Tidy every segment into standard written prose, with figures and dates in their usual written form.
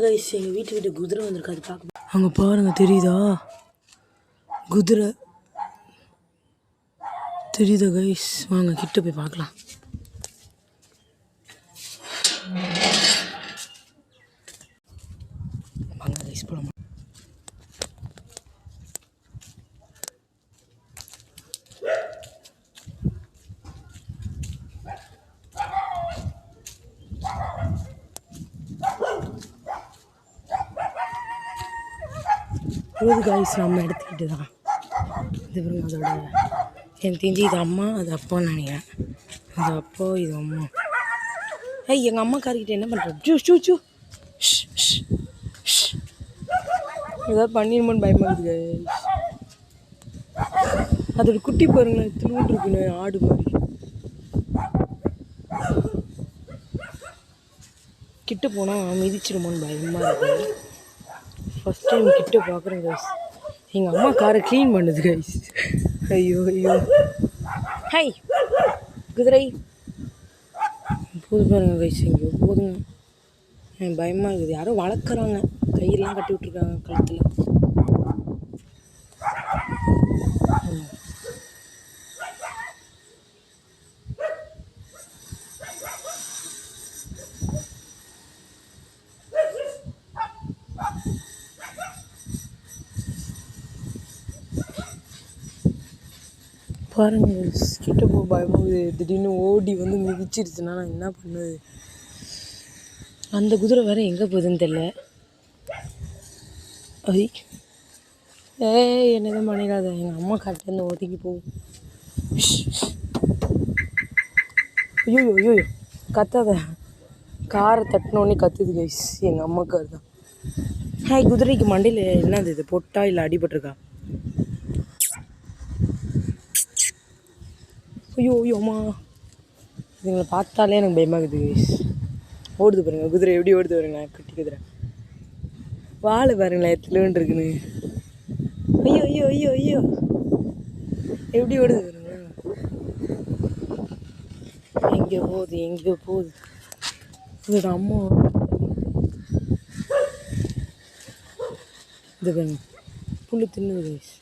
Guys, எங்கள் வீட்டு குதிரை வந்திருக்கு. அது பார்க்க அங்கே பாருங்க, தெரியுதா குதிரை? தெரியுதா கைஸ்? வாங்க கிட்ட போய் பார்க்கலாம். வாங்க கைஸ் போகலாம். போது காய்ஸ், நம்ம எடுத்துக்கிட்டு தான் இது பாருங்க. அதோட எனக்கு தெரிஞ்சு இது அம்மா, அது அப்பான்னு நினைக்கிறேன். அது அப்பா, இது அம்மா. எங்கள் அம்மா கார்கிட்ட என்ன பண்ணுறேன்? ஜூ ஜூ ஜூ ஏதாவது பண்ணிடுமோன்னு பயமாக இருக்குது. அதோட குட்டி பாருங்களேன், திருவிட்டு இருக்குன்னு ஆடு மாதிரி. கிட்ட போனால் மிதிச்சிடுமோன்னு பயமாக இருக்குது. ஃபஸ்ட் டைம் கிட்ட பார்க்குறேன் கைஸ். எங்கள் அம்மா காரை க்ளீன் பண்ணுது கைஸ். ஐயோ ஐயோ. ஹை குதிரை போது பாருங்க கைஸ். ஐயோ போதுங்க, எனக்கு பயமாக இருக்குது. யாரோ வளர்க்குறாங்க, கையெல்லாம் கட்டி விட்ருக்காங்க கழுத்தில். பாருங்க கிட்ட போக பயமாகுது. திடீர்னு ஓடி வந்து மிதிச்சிருச்சுன்னா நான் என்ன பண்ணுது? அந்த குதிரை வேறு எங்கே போகுதுன்னு தெரில. ஐ என்னதான் பண்ணிடாத. எங்கள் அம்மா கரெக்டாக ஒதுக்கி போகும். ஐயோ ஐயோ கத்தாத. காரை தட்டினோடனே கத்துது கைஸ். எங்கள் அம்மா கார் தான். குதிரைக்கு மண்டையில் என்னது இது, பொட்டா இல்லை அடிபட்டிருக்கா? ஐயோ ஐயோ அம்மா, இதுங்களை பார்த்தாலே எனக்கு பயமாகுது கைஸ். ஓடுது பாருங்க குதிரை, எப்படி ஓடுது பாருங்க. குட்டி குதிரை வாழை பாருங்களேன், எத்தலோன்னு இருக்குன்னு. ஐயோ ஐயோ ஐயோ ஐயோ எப்படி ஓடுது பாருங்க. எங்கே போகுது எங்கே போகுது? இதோட அம்மா இது பாருங்க, புல் தின்னுது கைஸ்.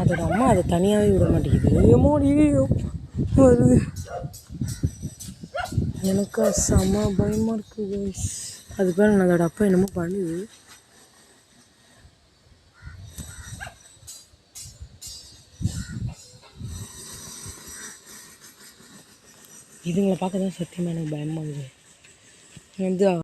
அதோட அம்மா அதை தனியாகவே விட மாட்டேங்குது. மோடியோ வருது. எனக்கு செம பயமாக இருக்குது கைஸ். அது பாருங்க, அதோட அப்பா என்னமோ பண்ணுது. இதுங்களை பார்க்க தான் சத்தியமாக எனக்கு பயமாகுது. வந்து